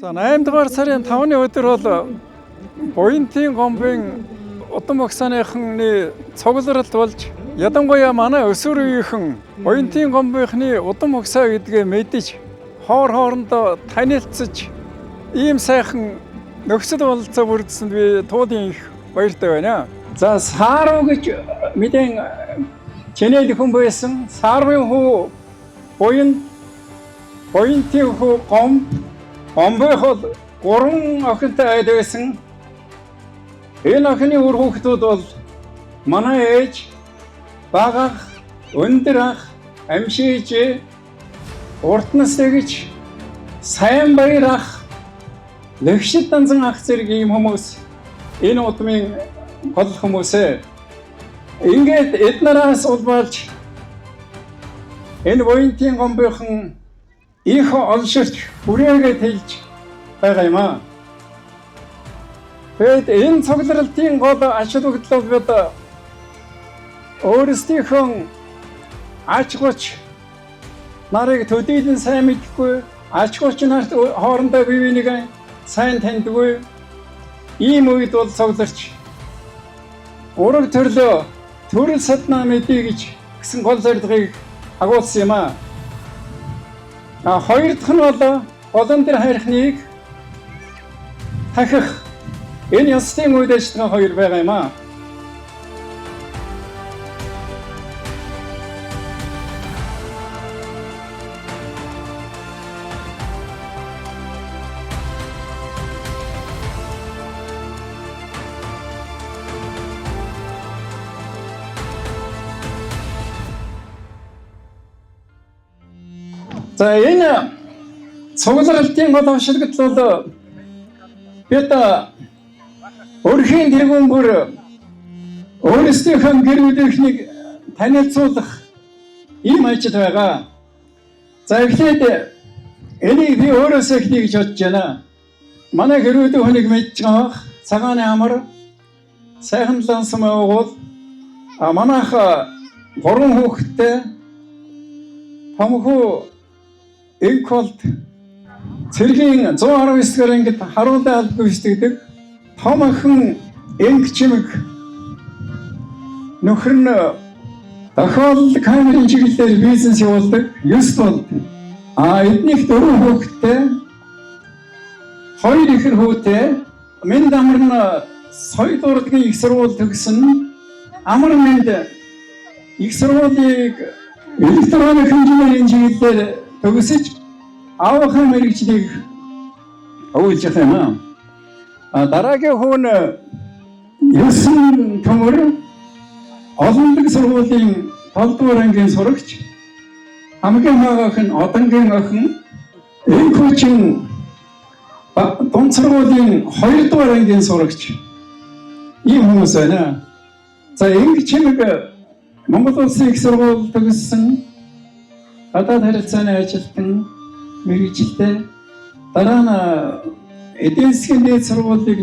За 8 дугаар сарын 5-ны өдөр бол Буянтын гомбын удам багсааныхны цугларалт болж ядангуяа манай өсвөр үеийнхэн Буянтын гомбынхны удам багсаа гэдгээ мэдэж хоорондоо танилцж ийм сайхан нөхцөл бололцоо бүрдсэнд би туудын их баяртай байна. За Сааруу гэж мэдэн Чинээд хүн байсан Саарвын хүү Буянтын хүү Гомбойхол 3 охинтой айд байсан. Энэ охины үр хүүхдүүд бол манай ээж, баг ах, өндөр ах, амшиж, урт настай гэж сайн баяр ах, лэгшид данзан ах зэрэг ийм хүмүүс энэ удмын гол хүмүүсээ ингээд эднараас улбалж энэ Буянтын гомбынхан их олширч хүрээгээ тэлж байгаа юм аа. Тэгэд энэ цугларалтын гол ач холбогдол бид өөрсдийнхөө ач холбогч нарыг төдийлөн сайн мэдхгүй, ач холбогч нарт хоорондоо бие биенийг сайн таньдаггүй ийм үед бол цугларч ураг төрлөө төрөл саднаа мэдээ гэж гэсэн гол зорилгыг агуулсан юм аа. Хоёр дахь нь бол олон дээр хайрхныг тахих энэ ёсны үйл ажиллагаа хоёр байгаа юм аа. За энэ цугларалтын гол авшилгал бол бид өрхийн тэргүүн бүр өөрсдийнхөө гэр бүлийнхнийг танилцуулах ийм ажил байгаа. За эхлээд энийг би өөрөөсөө эхлэе гэж бодож байна. Манай гэр бүлийн хүнийг мэдж байгаа цагааны амар сайхан лансан байгуул манайх 3 хүүхэдтэй томхоо Энколд цэргийн 119 дугаар ангид харуулын албаг гүйцэтгэдэг том охин Энк чимэг нөхөр нь тохиолдол камерын чиглэлээр бизнес явуулдаг 9 бол эднийх 4 хүүхэдтэй 2 ихэр хүүтэй минь амар нь соёл урлагийн их сургууль төгсөн амар минь их сургуулийг электроник инженерийн чиглэлээр төгсөж аавынхаа мэргэжлийг өгүүлж байгаа юм. Дараагийн хүн 9 төмөр олонлог сургуулийн 7 дугаар ангийн сурагч хамгийн багийнх нь одонгийн охин энэ хүчин дунд сургуулийн 2 дугаар ангийн сурагч ийм хүмүүс байна. За Энк чимэг Монгол Улсын их сургууль төгссөн гадаад харилцааны ажилтан мэргэжилтэй дараа нь эдийн засгийн дээд сургуулийг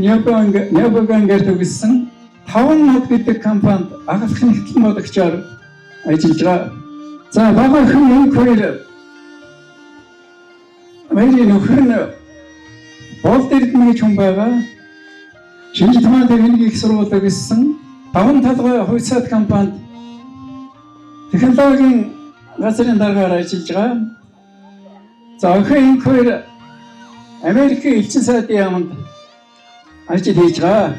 Нёбогангаар төгссөн 5 нот гэдэг компанид агуулгын хэвлэл бодогчоор ажиллаж байгаа. За багийнхан Энк хоёр миний нөхөр нь Болд Эрдэнэ гэж хүн байгаа. Шинжлэх ухааны техникийн их сургууль төгссөн 5 талгай хувьсаад компанид технологийн газрын даргаар ажиллаж байгаа. За охин Энк хоёр Америкийн элчин сайдын яамд ажил хийж байгаа.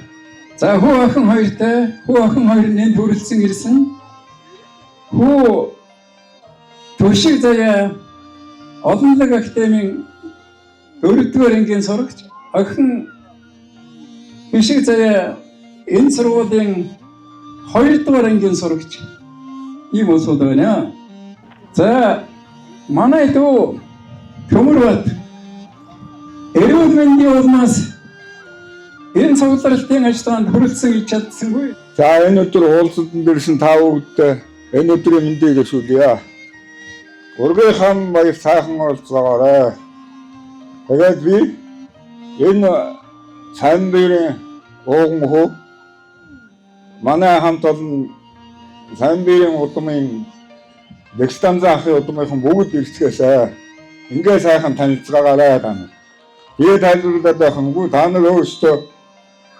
За хүү охин хоёртой, хүү охин хоёр нь төрөлцсөн ирсэн. Хүү Төшиг заяа Олонлог академийн 4-р ангийн сурагч, охин Төшиг заяа энэ сургуулийн 2-р ангийн сурагч. Ийм улсууд байна. За манай дүү Төмөрбат эрүүл мэндийн улмаас энэ цугларалтын ажиллагаанд хүрэлцэн гэж чадсангүй. За энэ өдөр уулзалтанд ирсэн та бүхэнд энэ өдрийн мэндийг өргөжүүлье. Ургийнхаа баяр сайхан уулзгаарай. Тэгээд би энэ сайн баярын ууган хөө манай хамт олон сайн баярын удмын Дэгстамзаа ахын удмынхан бүгд ирцгээсэй. Ингээ сайхан танилцгаагаарай тань. Тэгээд тайлбарлаад байхангүй та нар өөрсдөө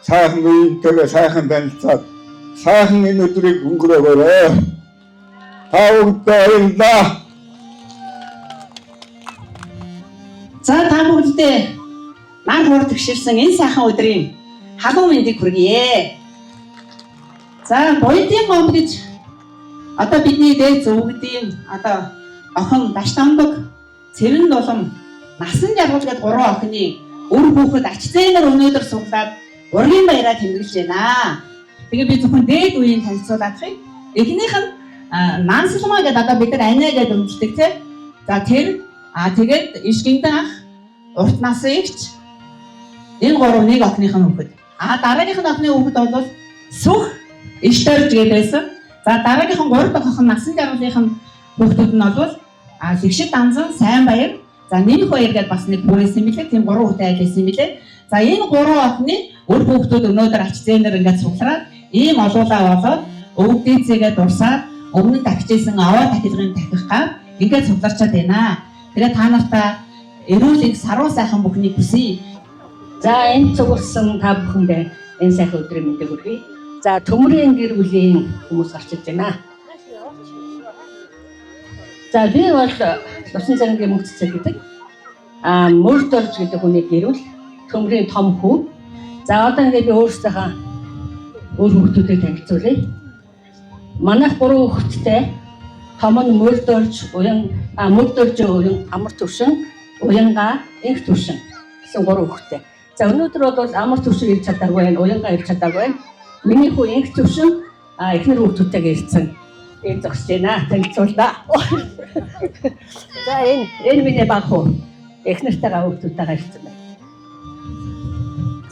сайхан биеийнхээ сайхан танилцаад сайхан энэ өдрийг өнгөрөөгөөрэй. Та бүхэнд баярлалаа. За та бүхэндээ нар хурд тгширсэн энэ сайхан өдрийн халуун мэндийг хүргье. За боёдын гомд гэж одоо бидний дээд зөвгдийн одоо охин Даштамдаг цэвэн дулам насан жаргал гээд 3 охины өр хүүхэд ач зээнээр өнөөдөр суглаад ургийн баяраа тэмдэглэж байна. Тэгээ би зөвхөн дээд үеийн танилцуулахыг эхнийх нь Нансалмаа гэдэг одоо бид нар Аниа гэдэг өмжилдэг тийм. За тэр тэгээд Ишгиндэн ах урт насны эгч энэ 3 нэг охиных нь хүүхэд. Дараагийнх нь охины хүүхэд бол Сүх Ишторж гэдэг байсан. За дараагийнх нь 3 дахь охин насан жаргалынх нь хүүхдүүд нь бол Лэгшид Данзан, Сайн Баяр, за Нэмэх Баяр гэдэг бас нэг бүр байсан мэлээ. Тийм 3 хүүтэй айл байсан мэлээ. За энэ 3 охины өр хүүхдүүд өнөөдөр ач зээнээр ингээд суглаад ийм олуулаа болоод өвгдээцээгээ дурсаад өмнө нь тагчээсэн аваа тахилгын тахих гав ингээд сугларчаад байна. Тэгээ та нартаа эрүүлэг саруу сайхан бүхнийг хүсье. За энэ цугласан та бүхэндээ энэ сайхан өдрийн мэндийг хүргэе. За төмрийн гэр бүлийн хүмүүс гарч ирж байна. За би бол Лувсан цангийн мөнхцэг гэдэг Мөрдөрж гэдэг хүний гэрүүл төмрийн том хүү. За одоо ингээд би өөрсдийнхөө өөр хүүхдүүдийг танилцуулъя. Манайх 3 хүүхэдтэй том нь Мөрдөрж, Мөрдөрж уян амар төвшин, уянга инх төвшин гэсэн 3 хүүхэдтэй. За өнөөдөр бол амар төвшин ирж чадаагүй байна, уянга ирж чадаагүй байна. Миний хүү инх төвшин эхнэр хүүхдүүдтэйгээ ирсэн. Энэ зогсож байна. Танилцуулъя. За энэ миний баг хүү эхнэртэйгээ хүүхдүүдтэйгээ ирсэн байна.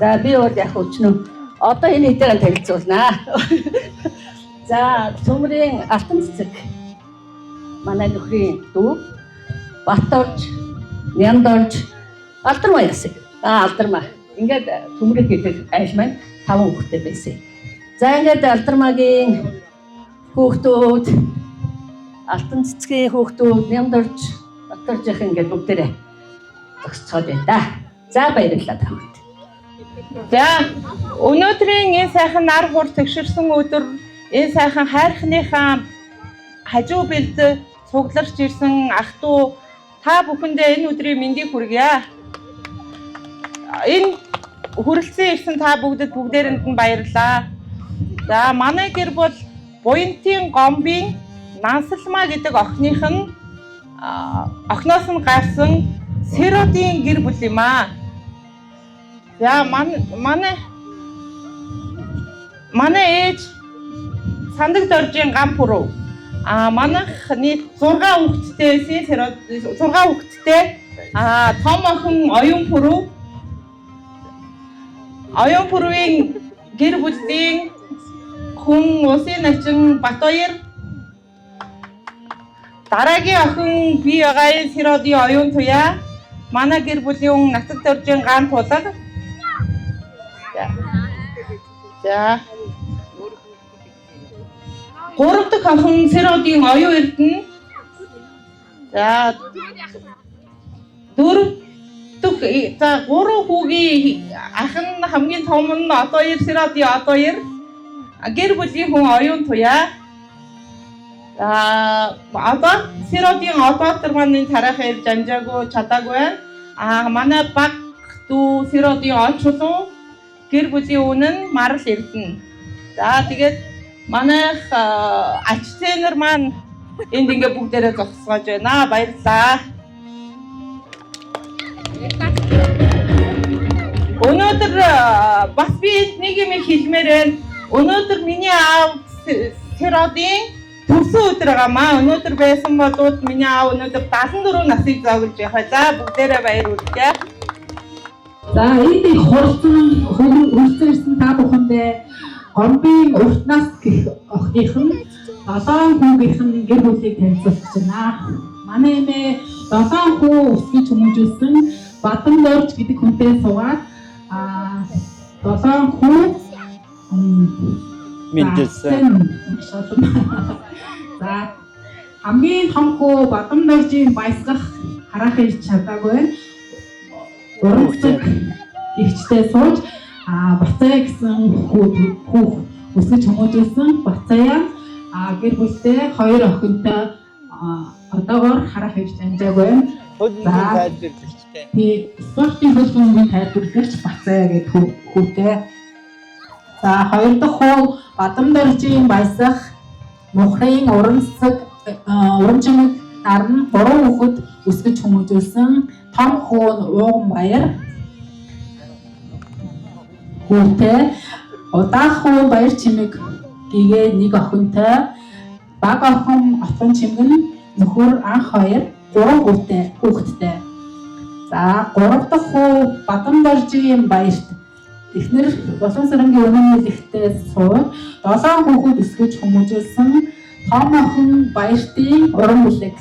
За би бол яг өчнөө одоо энэ хэдийгээр танилцуулнаа. За төмрийн алтан цэцэг манай нөхрийн дүү Баторж, Няндорж, Алдармаа ясаг. Алдармаа. Ингээд төмрийн гэдэг айл маань 5 хүүхэдтэй байсан. За ингээд Алдармаагийн хүүхдүүд, алтан цэцгийн хүүхдүүд, Няндорж, Баторжийнх ингээд бүгдээрээ зогсцоод байна да. За баярлалаа та бүхэнд. За өнөөдрийн энэ сайхан нар хур тэгшэрсэн өдөр энэ сайхан хайрхныхаа хажуу бэлд цугларч ирсэн ах トゥ та бүхэндээ энэ өдрийн мэндийг хүргье. Энэ хүрэлцэн ирсэн та бүгдээрэнд нь баярлалаа. За манай гэр бол Буянтын Гомбын Нансалмаа гэдэг охиных нь охиноос нь гарсан Сэродын гэр бүл юм аа. За манай ээж Сандаг доржийн гам пүрүү. Манайх нийт 6 хүүхэдтэй байсан. 6 хүүхэдтэй. Том охин оюун пүрүү. Оюун пүрүүийн гэр бүлийн хүн Усын начин Батбаяр. Дараагийн охин би байгаа Сэродын оюун туяа. Манай гэр бүлийн Натаг доржийн гам тулаг. За 3 дахь охин Сэродын оюун эрдэнэ. За 4 дахь 3 хүүгийн ах нь хамгийн том нь Одоёр Сэродын Одоёр. Гэр бүлийн хүн оюун туяа. Одоо Сэродын Одоотор маань тарайх ирж амжаагүй чадаагүй. Манай баг дүү Сэродын Очулуу гэр бүлийн үнэн Марл Эрдэнэ. За тэгээд манайх ач зээнэр маань энд ингээ бүгдээрээ зогсоож байна. Баярлалаа. Өнөөдөр бас би нэг юм хэлмээр байна. Өнөөдөр миний аав Сэродын төрсөн өдөр байгаамаа. Өнөөдөр байсан бол миний аав өнөөдөр 74 насыг зовж яваа. За бүгдээрээ баяр хүргэе. За энэ их хурцсан ирсэн та бүхэндээ Гомбын урт нас гэх охиных нь 7 хүүгийнх нь гэр бүлийг танилцуулж байна. Манай эмээ 7 хүү өсгөж хүмүүжүүлсэн Батбаяр гэдэг хүнтэй суугаад 7 хүү мэдээсэн. За хамгийн том хүү Батбаярын баясгах харах ирж чадаагүй. уран цэг гихчтэй сууж Бацаа гэсэн хүүх өсгөж хүмүүжүүлсэн Бацаа гэр бүлтэй 2 охинтой одоогоор харах хийж амжааг байна. Спортын хөлбөмбөгийн тайлбарлагч Бацаа гэдэг хүүтэй. За 2 дахь хүү Бадамдоржийн баясах Мухрын урамчмаг наран 3 хүүхэд өсгөж хүмүүжүүлсэн том хүү Ууганбаяр хүүтэй. Удаах хүү Баяр чимэг гэгээ 1 охинтой. Баг охин Отгон чимгэн нөхөр анх 2 3 хүүхэдтэй. За 3 дахь хүү Бадамдоржийн баярт эхнэр Болонсоронгийн өмнө нэлэгтээ сууж 7 хүүхэд өсгөж хүмүүжүүлсэн том охин Баяртын уран бэлэг.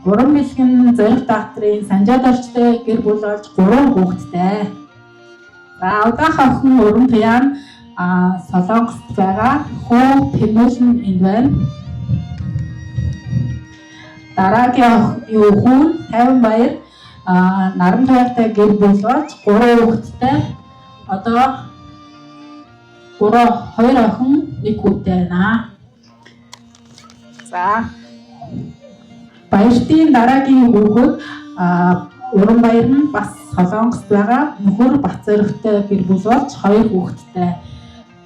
Уран бэлэг нь Зориг Даатрын Санжаадорчтой гэр бүл болж 3 хүүхэдтэй. За удаах охин Уран Туяан Солонгост байгаа хүү Тэмүүлэн энд байна. Дараагийн хүү Тайванбаяр Наран Туяатай гэр бүл болж 3 хүүхэдтэй. Одоо 2 охин 1 хүүтэй байна. За Баяртын дараагийн хүүхэд Уранбаяр нь бас Солонгост байгаа нөхөр Бацаархтай гэр бүл болж 2 хүүхэдтэй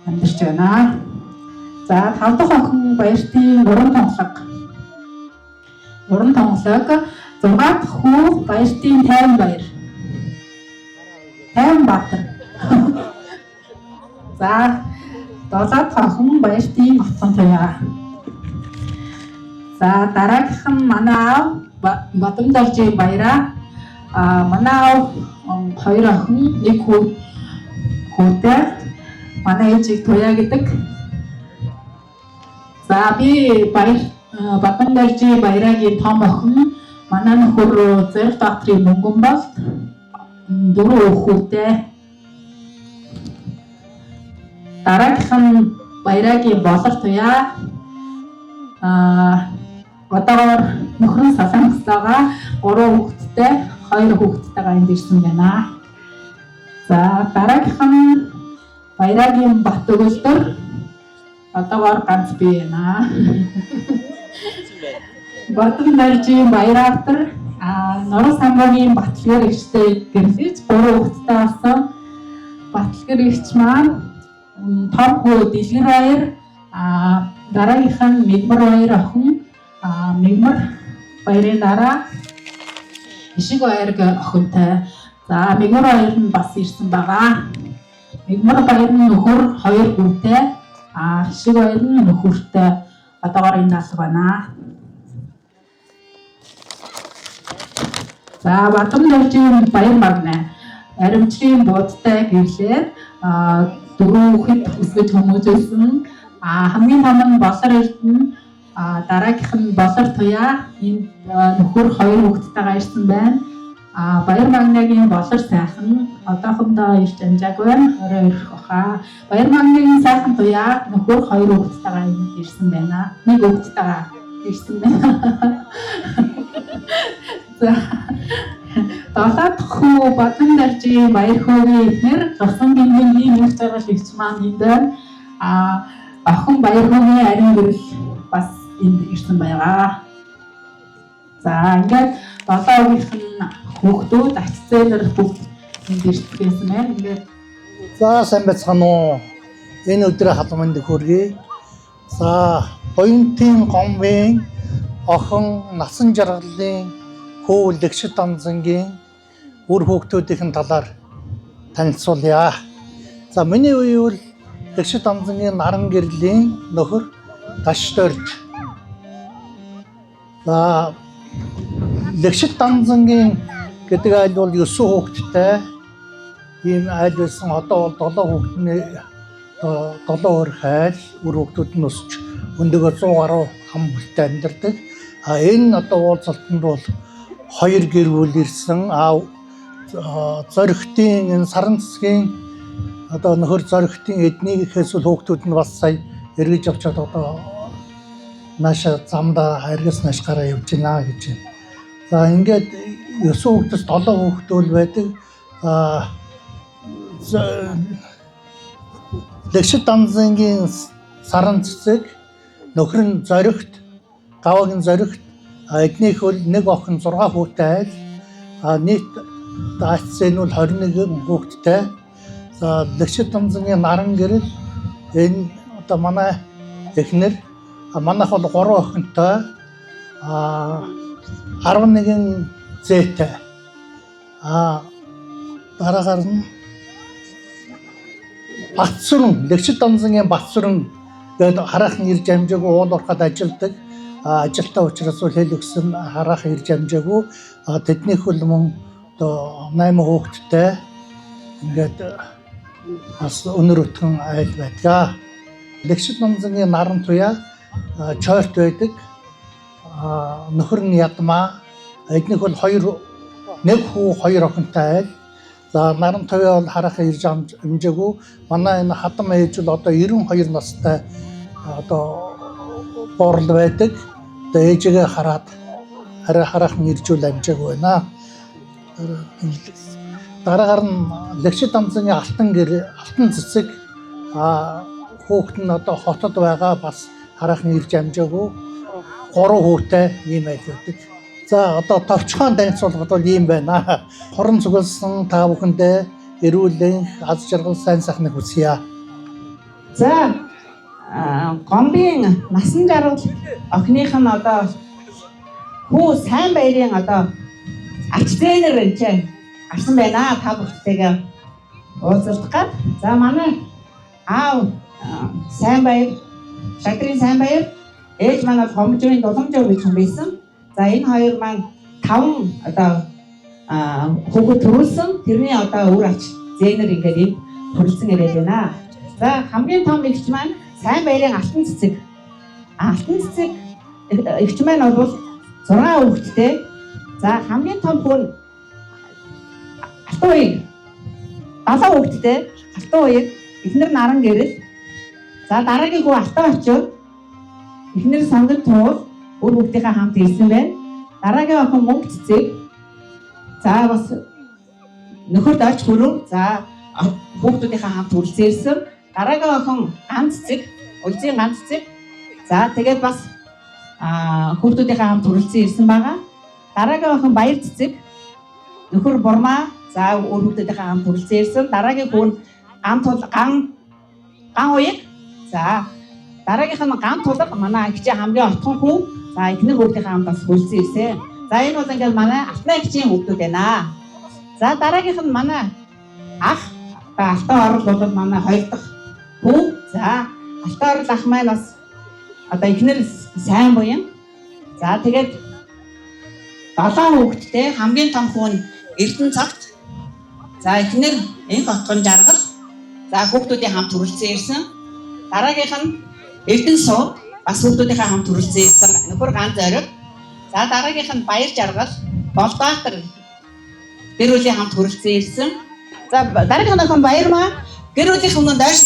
амьдарч байна. За 5 дахь охин Баяртын Уран тонглог. Уран тонглог 6 дахь хүү Баяртын Тайванбаяр. Тайванбаатар. За 7 дахь охин Баяртын Отгон Туяа. За дараагийнх нь манай аав Бадамдоржийн баяраа манай аав 2 охин 1 хүүтэй. Манай ээжийг Туяа гэдэг. За би Бадамдоржийн баяраагийн том охин манай нөхөр Зориг Даатрын мөнгөн бол 4 хүүтэй. Дараагийнх нь баяраагийн Болор Туяа одоогоор нөхөр нь Солонгост байгаа 3 хүүхэдтэй 2 хүүхэдтэйгээ энд ирсэн байна. За дараагийнх нь баяраагийн Бат Өгөлдөр одоогоор ганц би байна. Бадамдоржийн Баяраатар Норос хамаагийн Батлгэр ихтэй гэрлэж 3 хүүхэдтэй болсон. Батлгэр ихч маань том хүү Дэлгэр баяр дараагийнх нь Мигмар баяр охин Мигмар баярын дараа Ишиг баяр охинтой. За Мигмар баяр нь бас ирсэн байгаа. Мигмар баяр нь нөхөр 2 хүүтэй. Ишиг баяр нь нөхөртэй одоогоор энэ алга байна. За Бадамдоржийн баяр магна аримчрын буудтай гэрлээ 4 хүүхэд өсгөж хүмүүжүүлсэн. Хамгийн том нь Болор Эрдэнэ дараагийнх нь Болор Туяа энэ нөхөр 2 хүүхэдтэйгээ ирсэн байна. Баяр магнагийн Болор сайхан одоохондоо ирж амжаагүй байна. 22 баха. Баяр магнагийн сайхан Туяа нөхөр 2 хүүхэдтэйгээ ирсэн байна. 1 хүүхэдтэйгээ ирсэн байна. За 7 дахь хүү Бадамдоржийн баяр хөөгийн эхнэр Лусан гингийн нэг жаргал ихч маань энд байна. Охин баяр хөөгийн ариун гэрэл бас энд ирсэн байгаа. За ингээд 7 өвгийнх нь хүүхдүүд ачцэлэр бүгд энд ирсэн байна. Ингээд за сайн байцгаана уу. Энэ өдрийн халамжинд хүргэе. За Буянтын гомбын охин насан жаргалын хүү Лэгшид Данзангийн үр хүүхдүүдийн талаар танилцуулъя. За миний үе бол Лэгшид Данзангийн наран гэрлийн нөхөр Дашдорж. За Лэгшид Данзангийн гэдэг айл бол 9 хүүхэдтэй. Ийм айл байсан. Одоо бол 7 хүүхэдний 7 өрх айл үр хүүхдүүд нь өсч өндөгөө 100 гаруй хам бүлтэй амьдардаг. Энэ одоо уулзалтанд бол 2 гэр бүл ирсэн. Зоригтын энэ саран цэцгийн одоо нөхөр Зоригтын эднийхээс хүүхдүүд нь бас сая эргэж авчаад одоо нааша замда харгас нааш гараа явж байна гэж байна. За ингээд 9 хүүхдээс 7 хүүхдүүл байдаг. Лэгшит Данзангийн Саран цэцэг, нөхөр нь Зоригт, гаваагийн Зоригт, эднийх бол нэг охин 6 хүүтэй айл, нийт даацсан нь бол 21 хүүхэдтэй. За Лэгшит Данзангийн Наран гэрэл энэ одоо манай эхнэр, манайх бол 3 охинтой, 11 зээтэй. Дараагаар нь Батсүрэн, Лэгшит Данзангийн Батсүрэн гэдэг хараахан ирж амжаагүй уул уурхад ажилладаг. Ажилтаа учраас хэл өгсөн хараахан ирж амжаагүй. Тэднийх бол мөн одоо 8 хүүхэдтэй. Ингээд бас өнөр өтгөн айл байдаг. Лэгшит Данзангийн Наран туяа чойрт байдаг. Нөхөр нь Ядмаа. Эднийх бол 1 хүү 2 охинтой айл. За Наран туяа бол хараахан ирж амжаагүй. Манай энэ хадам ээж бол одоо 92 настай одоо боорл байдаг. Одоо ээжигээ хараад арай хараахан иржүүл амжаагүй байна. Дараагаар нь Лэгшит Данзангийн алтан цэцэг хүүхэд нь одоо хотод байгаа бас хараахан ирж амжаагүй. 3 хүүтэй ийм айл байдаг. За одоо товчхон танилцуулгад бол ийм байна. Хорон цугласан та бүхэндээ эрүүл аз жаргал сайн сайхныг хүсье. За Гомбын насан жаргал охиных нь одоо хүү сайн баярын одоо ач зээнэр энэ арсан байна. Та бүхтэйгээ уулзалт гад. За манай аав сайн баяр, шатрын сайн баяр, ээж манай Гомжийн Дулмжоо гэж хүн байсан. За энэ хоёр маань 5 одоо хүүхэд төрүүлсэн. Тэрний одоо үр ач зээнэр ингээд энэ төрүүлсэн ирээд байна. За хамгийн том эгч маань сайн баярын алтан цэцэг. Алтан цэцэг эгч маань бол 6 хүүхэдтэй. За хамгийн том хүн алтан ууг 7 хүүхэдтэй. Алтан ууг эхнэр Наран гэрэл. За дараагийн хүү алтан очив. Эхнэр Сонгон туул үр хүүхдийнхээ хамт ирсэн байна. Дараагийн охин Мөнгө цэцэг. За бас нөхөрд орч хүрв. За хүүхдүүдийнхээ хамт үргэлжлэн ирсэн. Дараагийн охин Ган цэцэг, Улзын Ган цэцэг. За тэгээд бас хүүхдүүдийнхээ хамт үргэлжлэн ирсэн байгаа. Дараагийн охин Баяр цэцэг, нөхөр Бурмаа. За үр хүүхдүүдийнхээ хамт үргэлжлэн ирсэн. Дараагийн хүн Ган ууг. За дараагийнх нь Ган тулга манай эгчийн хамгийн отхон хүү. За эхнэр хүүхдийнхээ хамт бас хүрэлцэн ирсэн. За энэ бол ингээд манай алтан эгчийн хүүхдүүд байна. За дараагийнх нь манай ах алтан орол бол манай 2 дахь хүү. За алтан орол ах маань бас одоо эхнэр сайн буян. За тэгээд 7 хүүхэдтэй хамгийн том хүн Эрдэнэ цагт. За эхнэр энх отгон жаргал. За хүүхдүүдийн хамт хүрэлцэн ирсэн. Дараагийнх нь Эрдэнэ суу бас хүүхдүүдийнхээ хамт хүрэлцэн ирсэн. Нөхөр Ган Зориг. За дараагийнх нь Баяр жаргал, Болдоотор гэр бүлийн хамт хүрэлцэн ирсэн. За дараагийн охин Баярмаа гэр бүлийн өмнө дайш.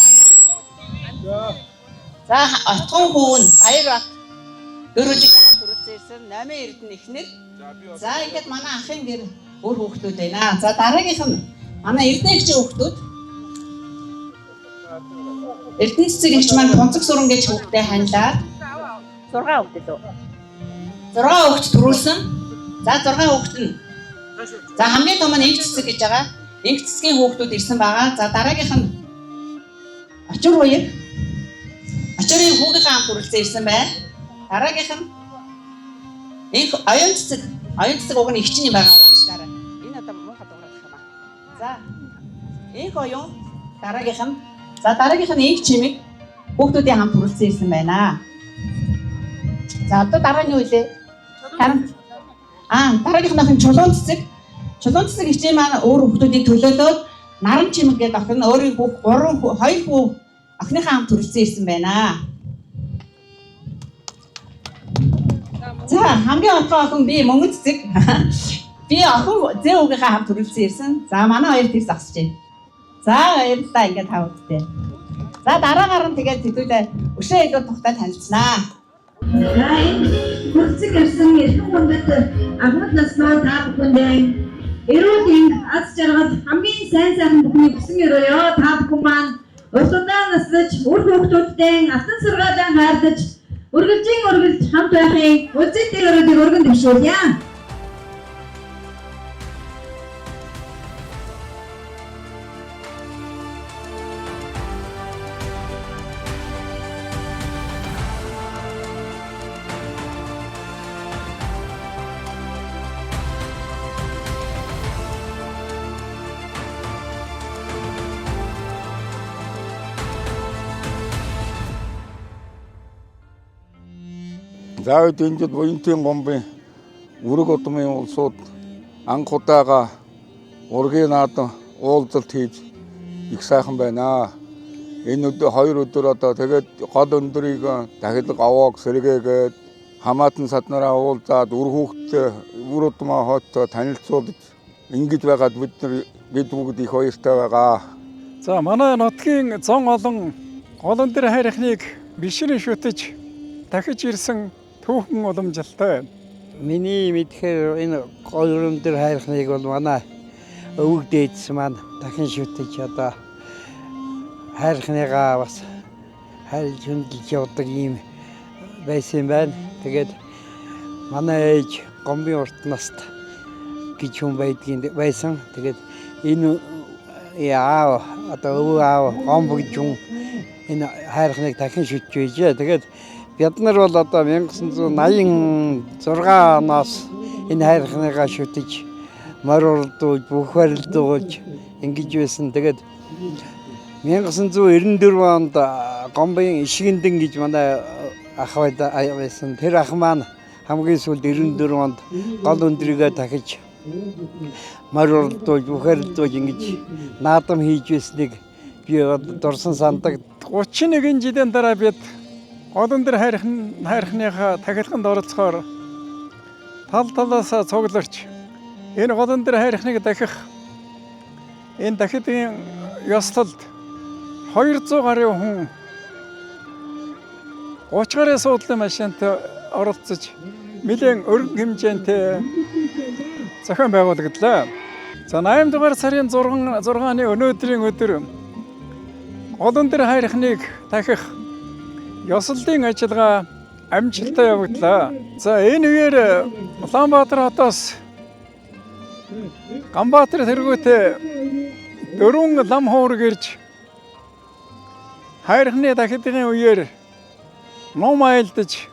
За отгон хүн Баяр гэр бүлийн хамт хүрэлцэн ирсэн. 8 Эрдэнэ эхнэр. За ингээд манай ахын гэр өөр хүүхдүүд байна. За дараагийнх нь манай Эрдэнэ эгчийн хүүхдүүд. Эрдэнэ цэцэг эгч маань Тунцаг сүрэн гэж хүүхдээ ханилаад 6 хүүхэд лөө. 6 хүүхэд төрүүлсэн. За 6 хүүхэд нь. За хамгийн том нь инх цэцэг гэж байгаа. Инх цэцгийн хүүхдүүд ирсэн байгаа. За дараагийнх нь Очир ууг. Очирын хүүгийнхээ хамт үргэлжлэн ирсэн байна. Дараагийнх нь инх оюун цэцэг. Оюун цэцэг уг нь эгчний юм байгаа уучлаарай. Энэ одоо муухай дуурайх юм аа. За инх оюун дараагийнх нь. За дараагийнх нь инх чимэг хүүхдүүдийн хамт үргэлжлэн ирсэн байна. За одоо дараа нь юу вэ? Дараагийнх нь охин Чулуун цэцэг. Чулуун цэцэг эгчийн маань өөр хүүхдүүдийн төлөөлөөд Наран чимэг гэдэг охин өөрийн бүх 2 хүү охиныхаа хамт төрүүлсэн ирсэн байна. За хамгийн отгоо охин би Мөнгө цэцэг. Би охин зээ үгийнхаа хамт төрүүлсэн ирсэн. За манай хоёр тэр зогсож байна. За баярлалаа ингээд тавуудтай. За дараагаар нь тэгээд хэдүүлээ өшөө илүү тухтай танилцнаа. Хүрцэг ирсэн эрхэм хүндэт агмад наснаа та бүхэндээ эрүүл аз жаргал хамгийн сайн сайхан бүхний хүсэн өрөөё. Та бүхэн маань уртудаа наслаж үр хүүхдүүдтэй алтан сургаалаа хайрлаж үргэлжийн үргэлж хамт байхын үлзийтэй өрөөдийг өргөн дэвшүүлье. Заавал энд буянтын гомбын үрэг удмын улсууд анх удаага ургийн наадан уулзалт хийж их сайхан байна. Энэ хоёр өдөр одоо тэгээд гол өндөрийг дахид авааг сэргээгээд хамаатан саднараа уулзаад үр хүүхдтэй үр удмаа хооттой танилцуулж ингэж байгаад бид бүгд их баяртай байгаа. За манай нутгийн зон олон голон дээр хайрхныг бишрэн шүтэж дахиж ирсэн түүхэн уламжлалтай. Миний мэдхээр энэ голон дээр хайрхныг бол манай өвөг дээдс маань дахин шүтэж одоо хайрхныгаа бас хайрлж хөндлөж явдаг юм байсан байна. Тэгээд манай ээж гомбын урт наст гэж хүн байсан. Тэгээд энэ яа одоо өвөө аав гомб гэж хүн энэ хайрхныг дахин шүтж байжээ. Тэгээд бид нар бол одоо 1986 оноос энэ хайрхныгаа шүтэж морилдуулж бүх барилдуулж ингэж байсан. Тэгээд 1994 онд гомбын ишгэндэн гэж манай ах байсан. Тэр ах маань хамгийн сүүлд 94 онд гол өндрийгээ дахиж морилдуулж бүх барилдуулж ингэж наадам хийж байсныг би дурсан сандаг. 31 жилийн дараа бид голон дээр хайрхныхаа тахилганд оролцохоор тал талаасаа цугларч энэ голон дээр хайрхныг дахих энэ дахидын ёслолд 200 гаруй хүн 30 гаруй суудлын машинт оролцож нэлээд өргөн хэмжээтэй зохион байгуулагдлаа. За 8 дугаар сарын 6-ны өнөөдрийн өдөр голон дээр хайрхныг дахих ёслолын ажиллагаа амжилттай явагдлаа. За энэ үеэр Улаанбаатар хотоос Ганбаатар тэргүүтээ 4 лам хуург ирж хайрхны дахидын үеэр ном айлдаж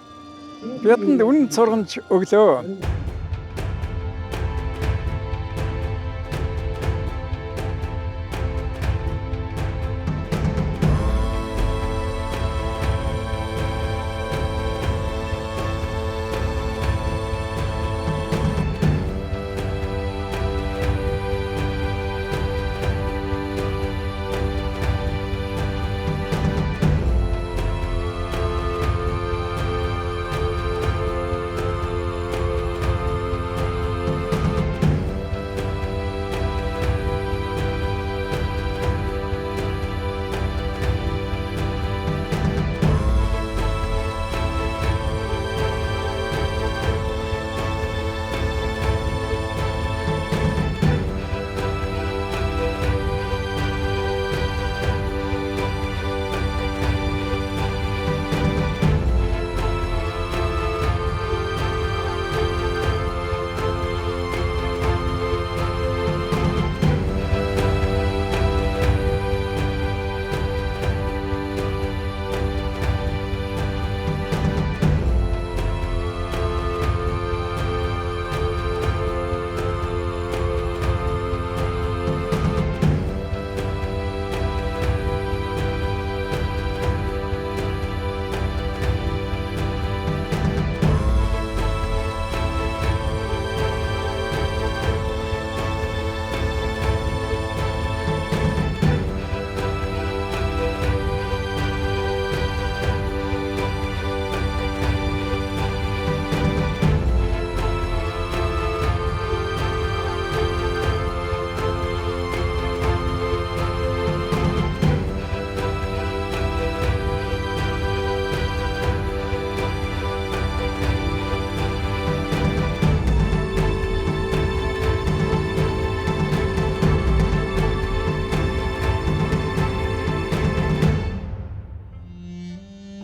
бидэнд үнэн сургамж өглөө.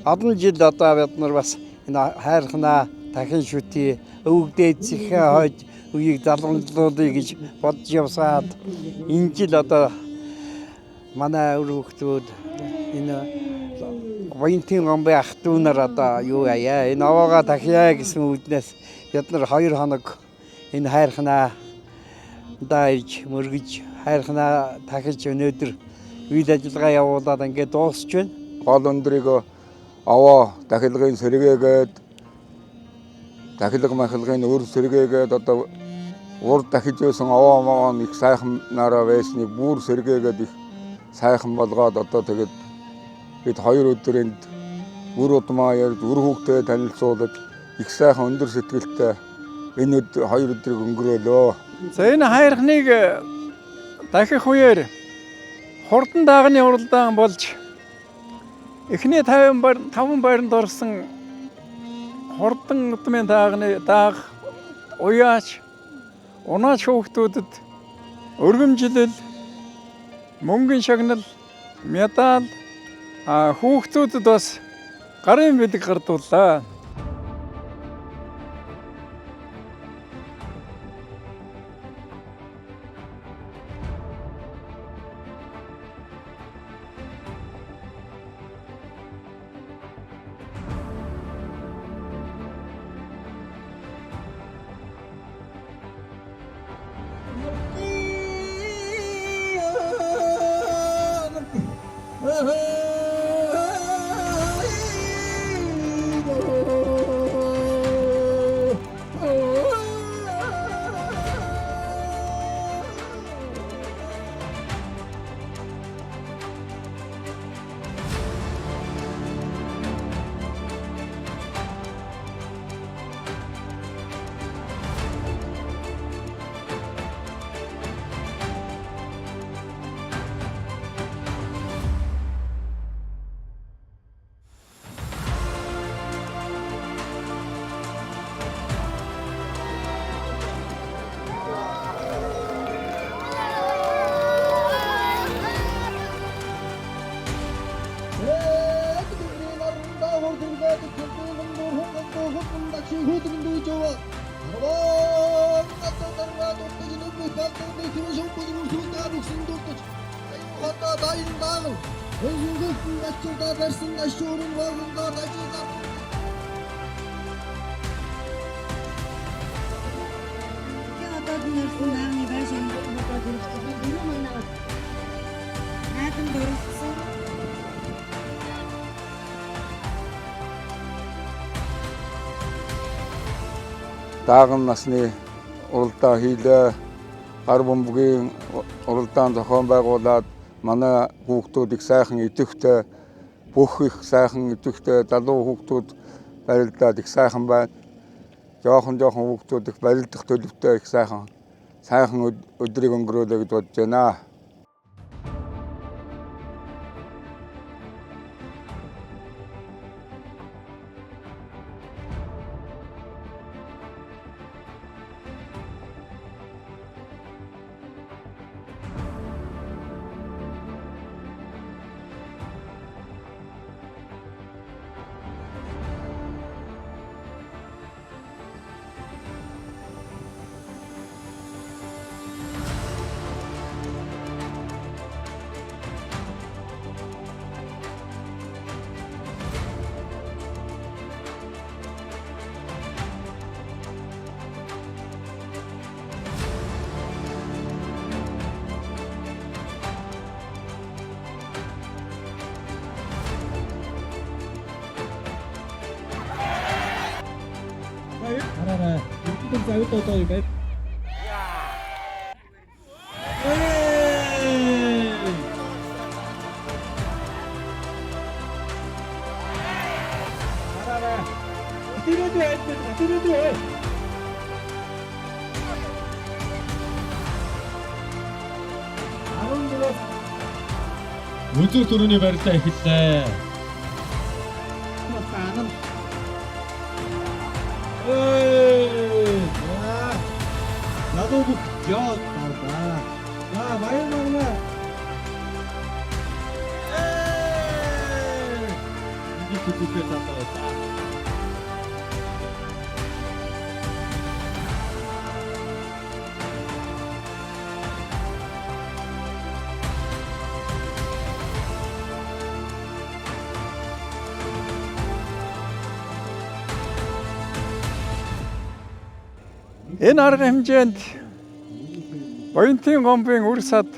олон жил одоо бид нар бас энэ хайрхнаа дахин шүтээ өвгдээцхийн хойд үеийг залгамжлуулъя гэж бодож явсаад энэ жил одоо манай өр хүүхдүүд энэ воентын гомбын ах дүү нар одоо юу яа энэ овоогоо дахиа гэсэн үднээс бид нар 2 хоног энэ хайрхнаа дайж мөргөж хайрхнаа дахиж өнөөдөр үйл ажиллагаа явуулаад ингээд дуусч байна. Гол өндрийг овоо дахилгын сэргээгээд дахилга махилгын өр сэргээгээд одоо урд дахиж байсан овоо моон их сайхан нараа байсныг бүр сэргээгээд их сайхан болгоод одоо тэгээд бид 2 өдөр энд үр удмаа ярьж үр хүүхдээ танилцуулж их сайхан өндөр сэтгэлтэй энэ 2 өдрийг өнгөрөөлөө. За энэ хайрхныг дахих үеэр хурдан даагны уралдаан болж эхний 5 байранд орсон хурдан удмын дааг уяач унаач хүүхдүүдэд өргөмжлөл мөнгөн шагнал медаль хүүхдүүдэд бас гарын бэлэг гардууллаа. Дааган насны уралдаан хийлээ. Гар бөмбөгийн уралдаан зохион байгуулад манай хүүхдүүд их сайхан идэвхтэй бүх их сайхан идэвхтэй залуу хүүхдүүд барилдаад их сайхан байна. Жоохон хүүхдүүд их барилдах төлөвтэй их сайхан өдрийг өнгөрөөлөө гэж бодож байна. Үзүүр төрөний барилдаа эхэллээ. Надад бүх яа таа. Баяр магнаа. бүтээх залуу байлаа. Энэ арга хэмжээнд Боёнтын гомбын үр сад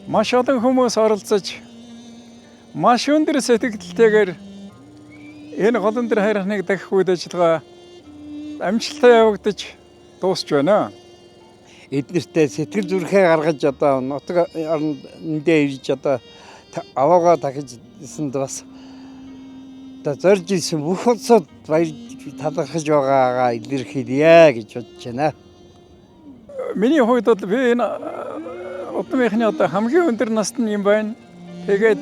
маш олон хүмүүс оролцож маш өндөр сэтгэлтэйгээр энэ гол өндөр хайрхныг дахих үйл ажиллагаа амжилттай явагдаж дуусч байна. Эднэртээ сэтгэл зүрхээ гаргаж одоо нутаг орндээ ирж одоо аваагаа дахижсанд бас одоо зорж ирсэн бүх улсууд баяр талархаж байгаагаа илэрхийлье гэж бодож байна. Миний хувьд бол би энэ удмынхны одоо хамгийн өндөр насны юм байна. Тэгээд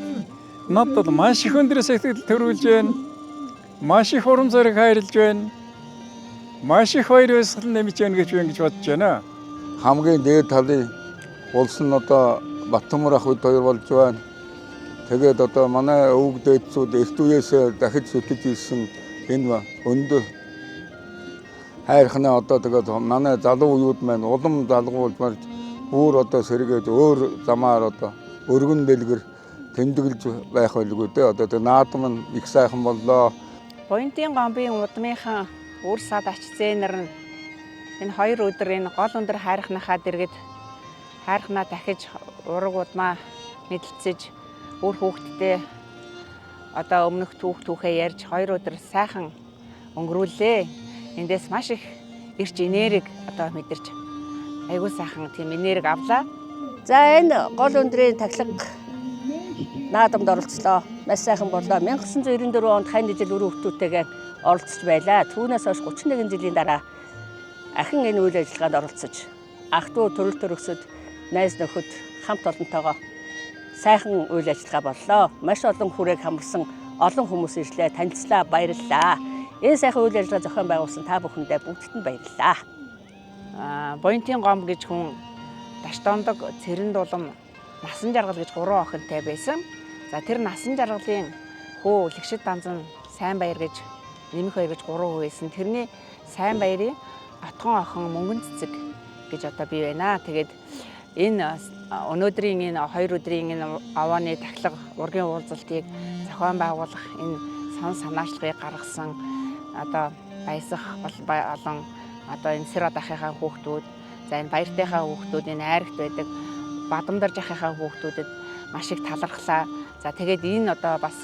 надад бол маш их өндөр сэтгэл төрүүлж байна. Маш их урам зориг хайрлаж байна. Маш их баяр баясгал нэмж байна гэж би ингэж бодож байна. Хамгийн дээд талын улс нь одоо Баттамар ах үед хоёр болж байна. Тэгээд одоо манай өвөг дээдсүүд эрт үеэс дахиж сүтэж ирсэн энэ өндөр хайрхнаа одоо тэгээд манай залуу юуд маань улам залгуулж марж бүр одоо сэргээд өөр замаар одоо өргөн дэлгэр тэмдэглэж байх байлгүй дээ. Одоо тэгээд наадам нь их сайхан боллоо. Боёнтын гомбын удмынхан үр сад ач зээнэр нь энэ 2 өдөр энэ гол өндөр хайрхнахаа дэргэд хайрхнаа дахиж ураг удмаа мэдлцэж өөр хүүхдтэй одоо өмнөх түүхээ ярьж 2 өдөр сайхан өнгөрүүлээ. Эндээс маш их эрч энерги одоо мэдэрч айгуу сайхан тийм энерги авлаа. За энэ гол өндрийн тахилга наадамд оролцлоо. Маш сайхан боллоо. 1994 онд хань жил өрөө хөвтүүтэйгээ оролцож байлаа. Түүнээс хойш 31 жилийн дараа ахин энэ үйл ажиллагаанд оролцож ах トゥ төрөл төрөсөд найз нөхөд хамт олонтойгоо сайхан үйл ажиллагаа боллоо. Маш олон хүрээг хамарсан олон хүмүүс ирлээ, танилцлаа, баярлалаа. Энэ сайхан үйл ажиллагаа зохион байгуулсан та бүхэндээ бүгдд нь баярлалаа. Боёнтын гомб гэж хүн Таштондог, Цэрэн дулам, Насан жаргал гэж 3 охинтой байсан. За тэр Насан жаргалын хөө Лэгшид Данзан сайн баяр гэж нэмэх баяр гэж 3 хүү байсан. Тэрний сайн баярын отгон охин Мөнгөн цэцэг гэж одоо бий байна. Тэгээд энэ өнөөдрийн энэ 2 өдрийн энэ авааны тахилга ургийн уулзалтыг зохион байгуулах энэ санаачлагыг гаргасан одоо баясах болон одоо энэ Сэрод ахыхаа хүүхдүүд, за энэ баяртайхаа хүүхдүүд, энэ айрагт байдаг Бадамдар жахыхаа хүүхдүүдэд маш их талархлаа. За тэгээд энэ одоо бас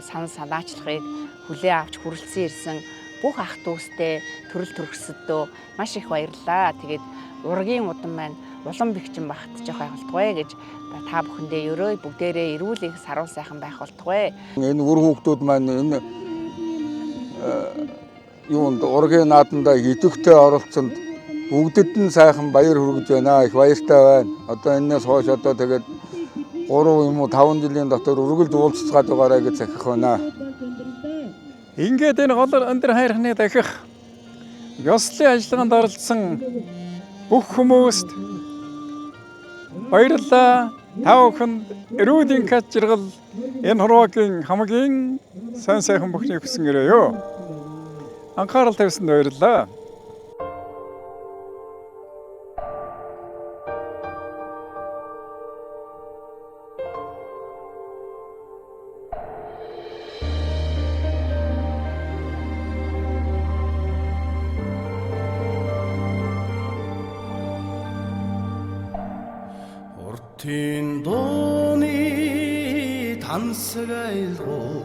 санаачлагыг хүлээн авч хүрэлцэн ирсэн бүх ах дүүстэй төрөл төрөсөдөө маш их баярлалаа. Тэгээд ургийн удам маань улам бэхжин багтчих байгуултгай гэж та бүхэндээ өрөө бүгдээрээ эрүүл их саруу сайхан байх болтугай. Энэ үр хүүхдүүд маань энэ юунд ургийн наадамда идэвхтэй оролцсонд бүгдэд нь сайхан баяр хүргэж байна. Их баяртай байна. Одоо энэс хойш одоо тэгээд 3 юм уу 5 жилийн дотор үргэлж уулзцаад байгаарай гэж захих байна. Ингээд энэ гол өндөр хайрхныг дахих ёслолын ажиллагаанд оролцсон бүх хүмүүст баярлалаа. Та бүхэнд эрүүлийн кат жаргал энэ хуруугийн хамгийн сайн сайхан бүхнийг хүсэн гэрээё. Анхаарал тавьсанд баярлалаа. Уртын дууны тансаг айлгуу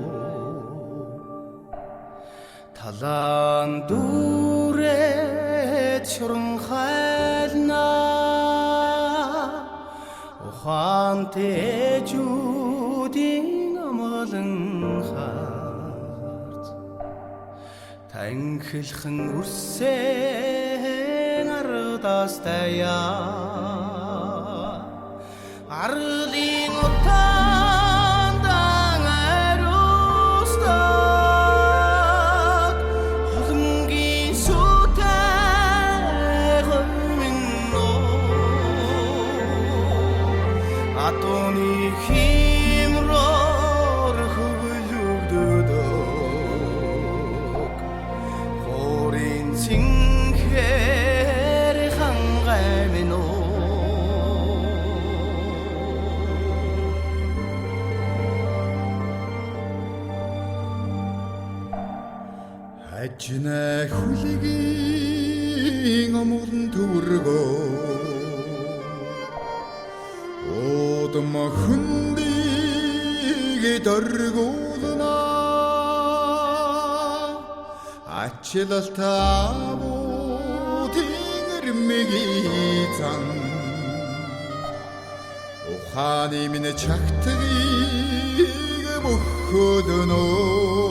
талаан дүүрээ чуран хайлна ухаан тэжүүдийн амгалан харц танхилхан үрсэн ардаас таяа Arlin utandang arustak Hulungi sutek minno Atoni himror hulu Ажинай хүлгийн омгон төргөө Одом хүндийг дөргүүлнэ Ачилалтаавуудын эрмэгийцан Ухааны минь чагтгийг мөхөдөнөө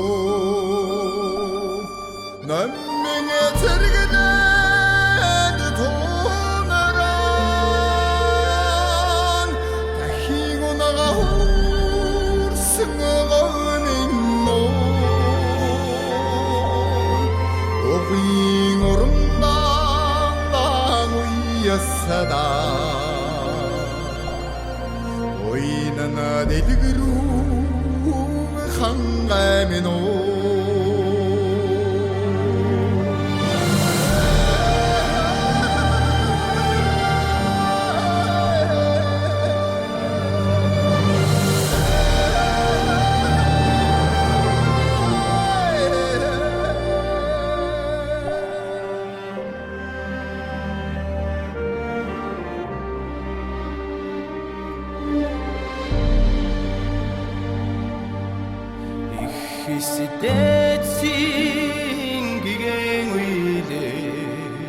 남명의 зэрэгнэд тонаран дахи고 나가 хүрсэнгö는 너 오빙 오름당 위였사다 오이는 내dig으로 한가미노 Хисдэцин гигэн уйлээс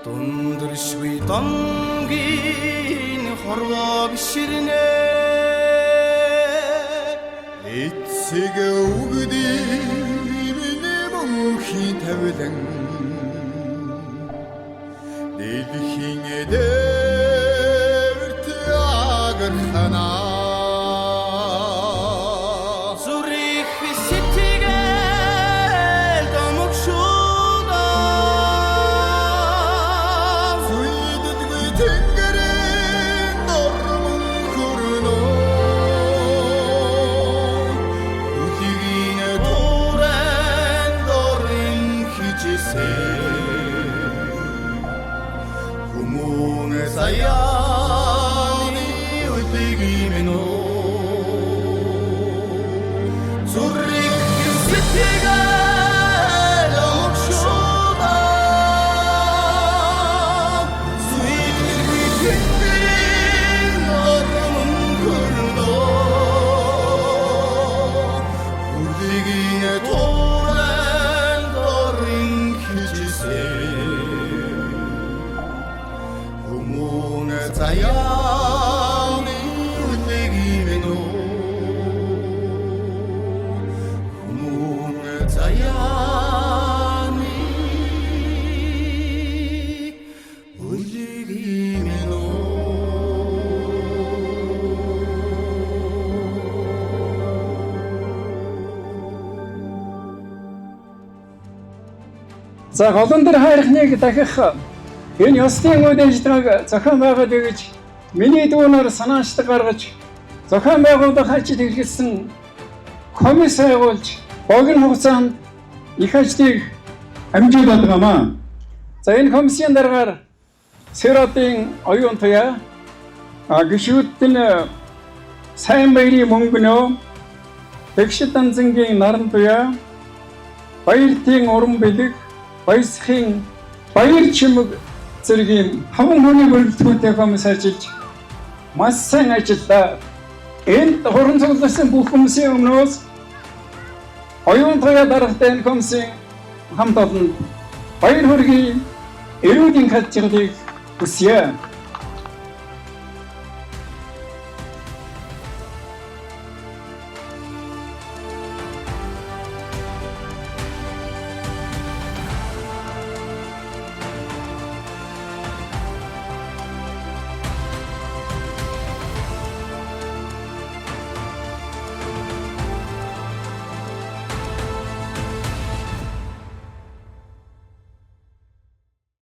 Дундэршгүй домгийн хорвоо биширнэ Эцэг үгдийн мөнхийн тавилан Дэлхийн эдэрт агарханаа Sayani ultigimeno Zurich sittiga lokshoda Sweet within ormun kurdo Ultigine toren dorin kichise Sayani ultigimeno Sayani ultigimeno За голон дээр хайрхныг дахих энэ ёслын үдэнждэг зохион байгуулалт гэж миний дүүнээр санаачдаг гаргаж зохион байгуулах ажил хэрэгэлсэн комисс байгуулж богино хугацаанд их ажлыг амжуулдаг гамаа. За энэ комиссийн дараагаар Сэротын оюун туяа гишүүдийн сайн баярын мөнгөнөө Тэгшид Данзангийн наран туяа баяртын уран бэлэг баясхын баяр чимэг зэргийн хамаг хүний бүрэлдэхүүнтэй комисс ажиллаж маш сайн ажиллаа. Энд хорон цугласан бүх хүмүүсийн өмнөөс оюун туяа даргатай энэ комиссийн хамт олонд баяр хүргэе. Эрүүдийн хатчиглыг хүсье.